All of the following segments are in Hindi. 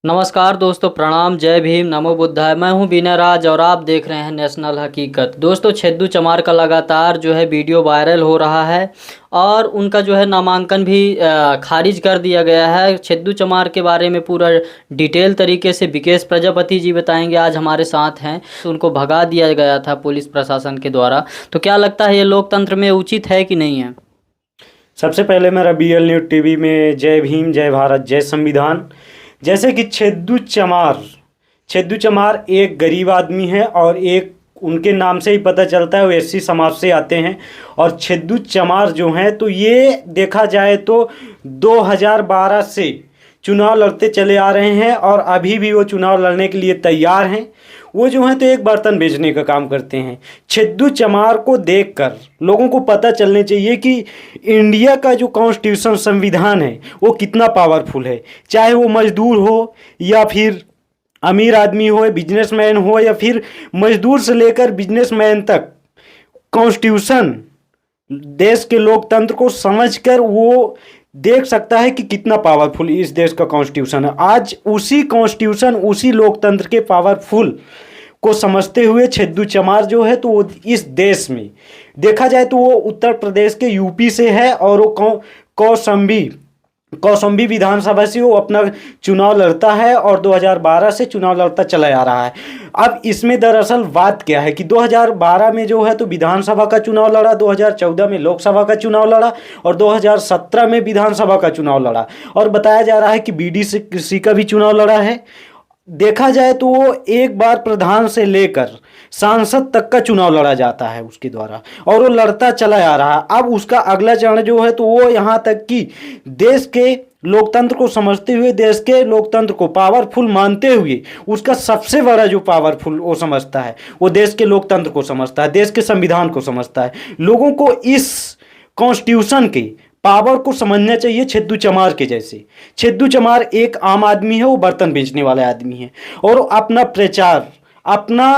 नमस्कार दोस्तों, प्रणाम, जय भीम, नमो बुद्धाय। मैं हूं बीना राज और आप देख रहे हैं नेशनल हकीकत। दोस्तों, छेदू चमार का लगातार जो है वीडियो वायरल हो रहा है और उनका जो है नामांकन भी खारिज कर दिया गया है। छेदू चमार के बारे में पूरा डिटेल तरीके से विकेश प्रजापति जी बताएंगे, आज हमारे साथ हैं। तो उनको भगा दिया गया था पुलिस प्रशासन के द्वारा। तो क्या लगता है, ये लोकतंत्र में उचित है कि नहीं है? सबसे पहले मेरा BL न्यूज़ टीवी में जय भीम, जय भारत, जय संविधान। जैसे कि छेदू चमार एक गरीब आदमी है और एक उनके नाम से ही पता चलता है वो SC समाज से आते हैं। और छेदू चमार जो हैं तो ये देखा जाए तो 2012 से चुनाव लड़ते चले आ रहे हैं और अभी भी वो चुनाव लड़ने के लिए तैयार हैं। वो जो हैं तो एक बर्तन बेचने का काम करते हैं। छेदू चमार को देखकर लोगों को पता चलने चाहिए कि इंडिया का जो कॉन्स्टिट्यूशन संविधान है वो कितना पावरफुल है। चाहे वो मजदूर हो या फिर अमीर आदमी हो, बिजनेसमैन हो या फिर मजदूर से लेकर बिजनेसमैन तक, कॉन्स्टिट्यूशन देश के लोकतंत्र को समझकर वो देख सकता है कि कितना पावरफुल इस देश का कॉन्स्टिट्यूशन है। आज उसी कॉन्स्टिट्यूशन, उसी लोकतंत्र के पावरफुल को समझते हुए छेदू चमार जो है तो वो इस देश में देखा जाए तो वो उत्तर प्रदेश के UP से है और वो कौशाम्बी विधानसभा से वो अपना चुनाव लड़ता है और 2012 से चुनाव लड़ता चला आ रहा है। अब इसमें दरअसल बात क्या है कि 2012 में जो है तो विधानसभा का चुनाव लड़ा, 2014 में लोकसभा का चुनाव लड़ा और 2017 में विधानसभा का चुनाव लड़ा और बताया जा रहा है कि BDC का भी चुनाव लड़ा है। देखा जाए तो वो एक बार प्रधान से लेकर सांसद तक का चुनाव लड़ा जाता है उसके द्वारा और वो लड़ता चला आ रहा है। अब उसका अगला चरण जो है तो वो यहाँ तक कि देश के लोकतंत्र को समझते हुए, देश के लोकतंत्र को पावरफुल मानते हुए, उसका सबसे बड़ा जो पावरफुल वो समझता है वो देश के लोकतंत्र को समझता है, देश के संविधान को समझता है। लोगों को इस कॉन्स्टिट्यूशन के पावर को समझना चाहिए। छेदू चमार के जैसे, छेदू चमार एक आम आदमी है, वो बर्तन बेचने वाला आदमी है और अपना प्रचार, अपना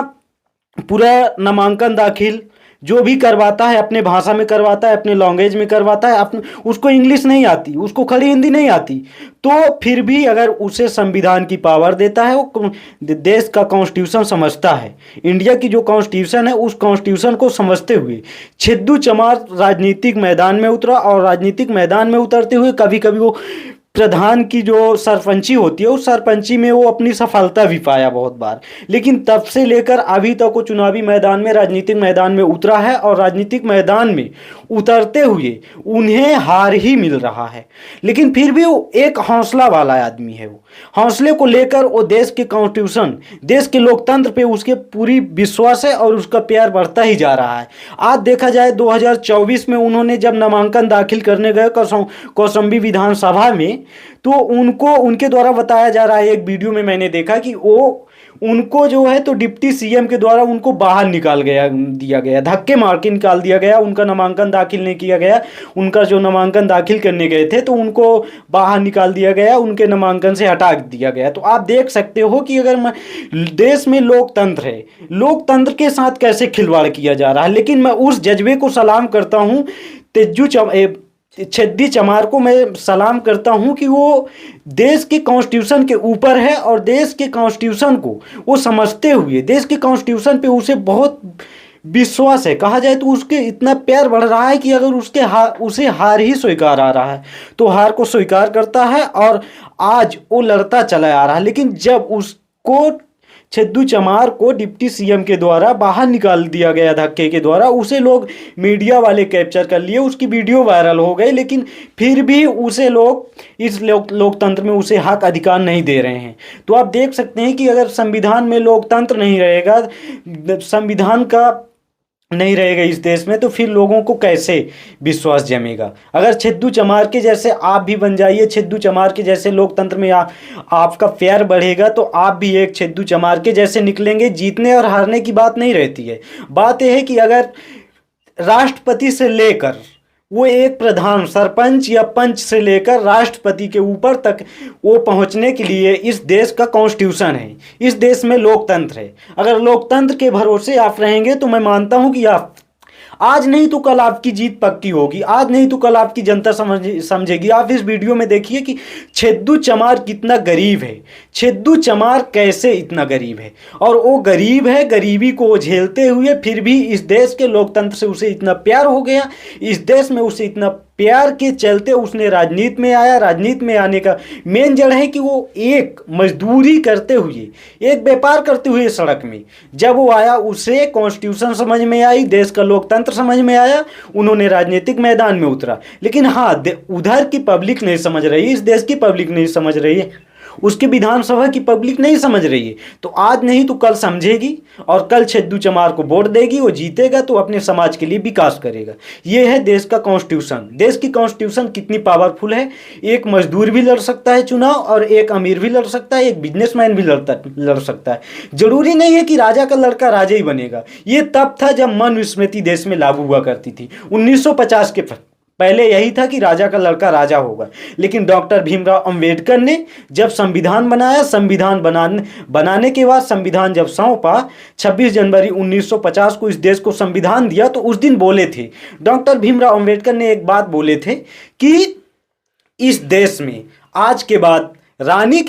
पूरा नामांकन दाखिल जो भी करवाता है अपने भाषा में करवाता है, अपने लैंग्वेज में करवाता है। अपने उसको इंग्लिश नहीं आती, उसको खड़ी हिंदी नहीं आती, तो फिर भी अगर उसे संविधान की पावर देता है, वो देश का कॉन्स्टिट्यूशन समझता है, इंडिया की जो कॉन्स्टिट्यूशन है उस कॉन्स्टिट्यूशन को समझते हुए छेदू चमार राजनीतिक मैदान में उतरा और राजनीतिक मैदान में उतरते हुए कभी कभी वो प्रधान की जो सरपंची होती है उस सरपंची में वो अपनी सफलता भी पाया बहुत बार। लेकिन तब से लेकर अभी तक वो चुनावी मैदान में, राजनीतिक मैदान में उतरा है और राजनीतिक मैदान में उतरते हुए उन्हें हार ही मिल रहा है। लेकिन फिर भी वो एक हौसला वाला आदमी है। वो हौसले को लेकर वो देश के कॉन्स्टिट्यूशन, देश के लोकतंत्र पे उसके पूरी विश्वास है और उसका प्यार बढ़ता ही जा रहा है। आज देखा जाए 2024 में उन्होंने जब नामांकन दाखिल करने गए कौशाम्बी विधानसभा में, तो उनके द्वारा बताया जा रहा है, एक वीडियो में मैंने देखा कि वो उनको जो है तो डिप्टी CM के द्वारा उनको बाहर दिया गया, धक्के मार के निकाल दिया गया। उनका नामांकन दाखिल नहीं किया गया, उनका जो नामांकन दाखिल करने गए थे तो उनको बाहर निकाल दिया गया, उनके नामांकन से हटा दिया गया। तो आप देख सकते हो कि अगर देश में लोकतंत्र है, लोकतंत्र के साथ कैसे खिलवाड़ किया जा रहा है। लेकिन मैं उस जज्बे को सलाम करता हूँ, छेदू चमार को मैं सलाम करता हूं कि वो देश के कॉन्स्टिट्यूशन के ऊपर है और देश के कॉन्स्टिट्यूशन को वो समझते हुए, देश के कॉन्स्टिट्यूशन पे उसे बहुत विश्वास है। कहा जाए तो उसके इतना प्यार बढ़ रहा है कि अगर उसे हार ही स्वीकार आ रहा है तो हार को स्वीकार करता है और आज वो लड़ता चला आ रहा है। लेकिन जब उसको छेदू चमार को डिप्टी CM के द्वारा बाहर निकाल दिया गया धक्के के द्वारा, उसे लोग मीडिया वाले कैप्चर कर लिए, उसकी वीडियो वायरल हो गई, लेकिन फिर भी उसे लोग इस लोकतंत्र में उसे हक अधिकार नहीं दे रहे हैं। तो आप देख सकते हैं कि अगर संविधान में लोकतंत्र नहीं रहेगा, संविधान का नहीं रहेगा इस देश में, तो फिर लोगों को कैसे विश्वास जमेगा। अगर छेदू चमार के जैसे आप भी बन जाइए, छेदू चमार के जैसे लोकतंत्र में आपका प्यार बढ़ेगा तो आप भी एक छेदू चमार के जैसे निकलेंगे। जीतने और हारने की बात नहीं रहती है। बात यह है कि अगर राष्ट्रपति से लेकर वो एक प्रधान, सरपंच या पंच से लेकर राष्ट्रपति के ऊपर तक वो पहुंचने के लिए इस देश का कॉन्स्टिट्यूशन है, इस देश में लोकतंत्र है। अगर लोकतंत्र के भरोसे आप रहेंगे तो मैं मानता हूं कि आज नहीं तो कल आपकी जीत पक्की होगी, आज नहीं तो कल आपकी जनता समझेगी। आप इस वीडियो में देखिए कि छेदू चमार कितना गरीब है, छेदू चमार कैसे इतना गरीब है, और वो गरीब है, गरीबी को वो झेलते हुए फिर भी इस देश के लोकतंत्र से उसे इतना प्यार हो गया, इस देश में उसे इतना प्यार के चलते उसने राजनीति में आया। राजनीति में आने का मेन जड़ है कि वो एक मजदूरी करते हुए, एक व्यापार करते हुए सड़क में जब वो आया, उसे कॉन्स्टिट्यूशन समझ में आई, देश का लोकतंत्र समझ में आया, उन्होंने राजनीतिक मैदान में उतरा। लेकिन हाँ, उधर की पब्लिक नहीं समझ रही, इस देश की पब्लिक नहीं समझ रही है, उसकी विधानसभा की पब्लिक नहीं समझ रही है। तो आज नहीं तो कल समझेगी, और कल छेदू चमार को वोट देगी, वो जीतेगा तो अपने समाज के लिए विकास करेगा। ये है देश का कॉन्स्टिट्यूशन। देश की कॉन्स्टिट्यूशन कितनी पावरफुल है, एक मजदूर भी लड़ सकता है चुनाव, और एक अमीर भी लड़ सकता है, एक बिजनेसमैन भी लड़ सकता है। जरूरी नहीं है कि राजा का लड़का राजा ही बनेगा। ये तब था जब मनुस्मृति देश में लागू हुआ करती थी। 1950 के पहले यही था कि राजा का लड़का राजा होगा। लेकिन डॉक्टर भीमराव अंबेडकर ने जब संविधान बनाया, संविधान बनाने के बाद संविधान जब सौंपा, 26 जनवरी 1950 को इस देश को संविधान दिया, तो उस दिन बोले थे डॉक्टर भीमराव अंबेडकर ने, एक बात बोले थे कि इस देश में आज के बाद रानी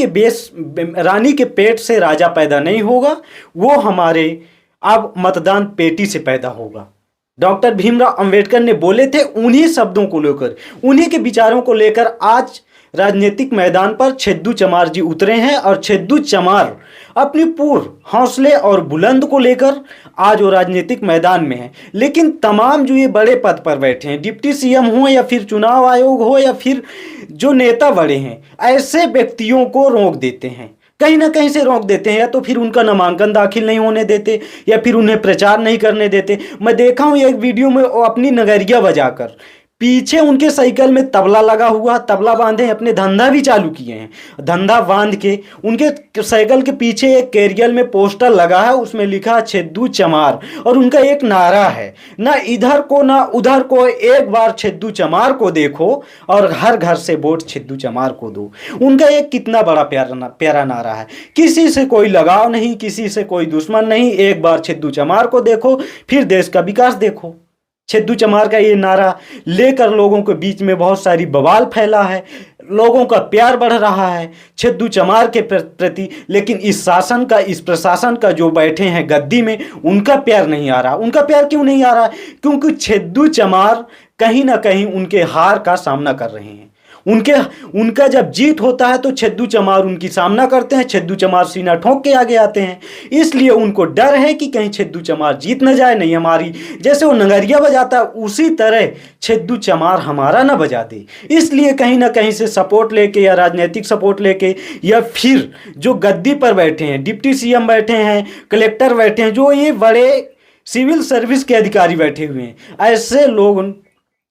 के पेट से राजा पैदा नहीं होगा, वो हमारे अब मतदान पेटी से पैदा होगा। डॉक्टर भीमराव अंबेडकर ने बोले थे। उन्हीं शब्दों को लेकर, उन्हीं के विचारों को लेकर आज राजनीतिक मैदान पर छेदू चमार जी उतरे हैं, और छेदू चमार अपनी पूर्ण हौसले और बुलंद को लेकर आज वो राजनीतिक मैदान में है। लेकिन तमाम जो ये बड़े पद पर बैठे हैं, डिप्टी सीएम हो या फिर चुनाव आयोग हो या फिर जो नेता बड़े हैं, ऐसे व्यक्तियों को रोक देते हैं, कहीं ना कहीं से रोक देते हैं, या तो फिर उनका नामांकन दाखिल नहीं होने देते, या फिर उन्हें प्रचार नहीं करने देते। मैं देखा हूं एक वीडियो में वो अपनी नगरिया बजाकर, पीछे उनके साइकिल में तबला लगा हुआ, तबला बांधे अपने धंधा भी चालू किए हैं। धंधा बांध के उनके साइकिल के पीछे एक कैरियर में पोस्टर लगा है, उसमें लिखा छेदू चमार, और उनका एक नारा है, ना इधर को ना उधर को, एक बार छेदू चमार को देखो और हर घर से वोट छेदू चमार को दो। उनका एक कितना बड़ा प्यारा नारा है। किसी से कोई लगाव नहीं, किसी से कोई दुश्मन नहीं, एक बार छेदू चमार को देखो फिर देश का विकास देखो। छेदू चमार का ये नारा लेकर लोगों के बीच में बहुत सारी बवाल फैला है, लोगों का प्यार बढ़ रहा है छेदू चमार के प्रति। लेकिन इस शासन का, इस प्रशासन का जो बैठे हैं गद्दी में, उनका प्यार नहीं आ रहा। उनका प्यार क्यों नहीं आ रहा? क्योंकि छेदू चमार कहीं ना कहीं उनके हार का सामना कर रहे हैं। उनका जब जीत होता है तो छेदू चमार उनकी सामना करते हैं, छेदू चमार सीना ठोक के आगे आते हैं। इसलिए उनको डर है कि कहीं छेदू चमार जीत न जाए, नहीं हमारी, जैसे वो नगरिया बजाता है उसी तरह छेदू चमार हमारा ना बजा दे। इसलिए कहीं ना कहीं से सपोर्ट लेके, या राजनीतिक सपोर्ट लेके, या फिर जो गद्दी पर बैठे हैं, डिप्टी सीएम बैठे हैं, कलेक्टर बैठे हैं, जो ये बड़े सिविल सर्विस के अधिकारी बैठे हुए हैं, ऐसे लोग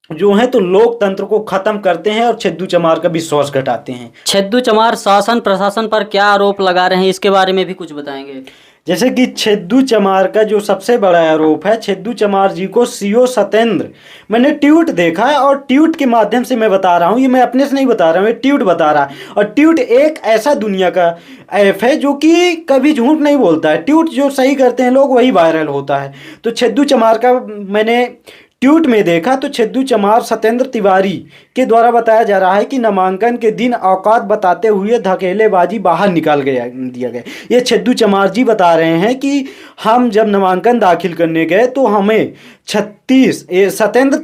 जो हैं तो लोकतंत्र को खत्म करते हैं और छेदू चमार का विश्वास घटाते हैं। छेदू चमार शासन प्रशासन पर क्या आरोप लगा रहे हैं, इसके बारे में भी कुछ बताएंगे। जैसे कि छेदू चमार का जो सबसे बड़ा आरोप है, छेदू चमार जी को सीओ सत्येंद्र, मैंने ट्वीट देखा है और ट्वीट के माध्यम से मैं बता रहा हूँ, ये मैं अपने से नहीं बता रहा हूँ, ये ट्वीट बता रहा है। और ट्वीट एक ऐसा दुनिया का ऐप है जो कि कभी झूठ नहीं बोलता है। ट्वीट जो सही करते हैं लोग वही वायरल होता है। तो छेदू चमार का मैंने ट्वीट में देखा तो छेदू चमार सत्येंद्र तिवारी के द्वारा बताया जा रहा है कि नामांकन के दिन औकात बताते हुए धकेलेबाजी बाहर निकाल दिया गया। ये छेदू चमार जी बता रहे हैं कि हम जब नामांकन दाखिल करने गए तो हमें सत्येंद्र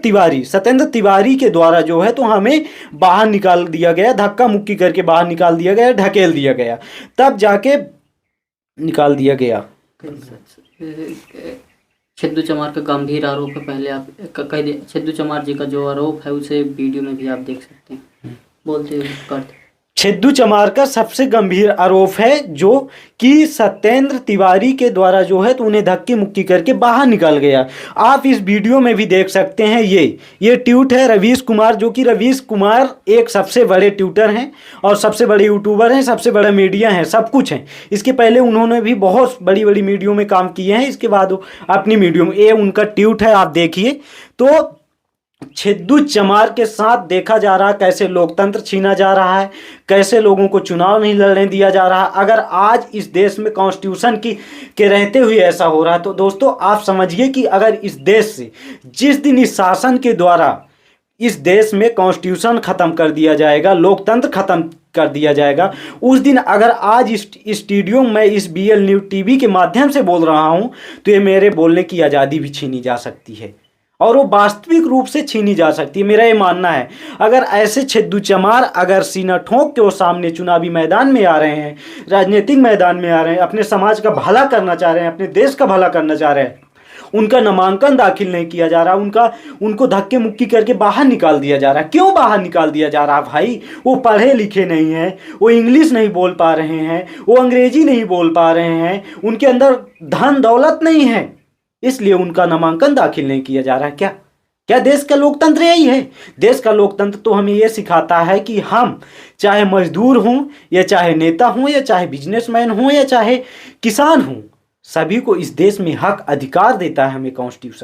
तिवारी के द्वारा जो है तो हमें बाहर निकाल दिया गया, धक्का मुक्की करके बाहर निकाल दिया गया, ढकेल दिया गया, तब जाके निकाल दिया गया। छेदू चमार का गंभीर आरोप है, पहले आप कह दे। छेदू चमार जी का जो आरोप है उसे वीडियो में भी आप देख सकते हैं, बोलते हुए करते। छेदू चमार का सबसे गंभीर आरोप है जो कि सत्येंद्र तिवारी के द्वारा जो है तो उन्हें धक्के मुक्की करके बाहर निकाल गया। आप इस वीडियो में भी देख सकते हैं। ये ट्वीट है रवीश कुमार, जो कि रवीश कुमार एक सबसे बड़े ट्विटर हैं और सबसे बड़े यूट्यूबर हैं, सबसे बड़ा मीडिया है, सब कुछ हैं। इसके पहले उन्होंने भी बहुत बड़ी बड़ी मीडियो में काम किए हैं, इसके बाद अपनी मीडियो में, ये उनका ट्वीट है, आप देखिए। तो छेदू चमार के साथ देखा जा रहा है कैसे लोकतंत्र छीना जा रहा है, कैसे लोगों को चुनाव नहीं लड़ने दिया जा रहा। अगर आज इस देश में कॉन्स्टिट्यूशन के रहते हुए ऐसा हो रहा है तो दोस्तों आप समझिए कि अगर इस देश से जिस दिन इस शासन के द्वारा इस देश में कॉन्स्टिट्यूशन खत्म कर दिया जाएगा, लोकतंत्र खत्म कर दिया जाएगा, उस दिन अगर आज इस स्टूडियो में इस BL न्यूज़ TV के माध्यम से बोल रहा हूं तो ये मेरे बोलने की आज़ादी भी छीनी जा सकती है और वो वास्तविक रूप से छीनी जा सकती है। मेरा ये मानना है अगर ऐसे छेदू चमार अगर सीना ठोंक के वो सामने चुनावी मैदान में आ रहे हैं, राजनीतिक मैदान में आ रहे हैं, अपने समाज का भला करना चाह रहे हैं, अपने देश का भला करना चाह रहे हैं, उनका नामांकन दाखिल नहीं किया जा रहा, उनको धक्के मुक्की करके बाहर निकाल दिया जा रहा है। क्यों बाहर निकाल दिया जा रहा है भाई? वो पढ़े लिखे नहीं हैं, वो इंग्लिश नहीं बोल पा रहे हैं, वो अंग्रेजी नहीं बोल पा रहे हैं, उनके अंदर धन दौलत नहीं है, इसलिए उनका नामांकन दाखिल नहीं किया जा रहा है। क्या देश का लोकतंत्र यही है? देश का लोकतंत्र तो हमें ये सिखाता है कि हम चाहे मजदूर हों या चाहे नेता हों या चाहे बिजनेसमैन हों या चाहे किसान हों, सभी को इस देश में हक अधिकार देता है हमें कॉन्स्टिट्यूशन।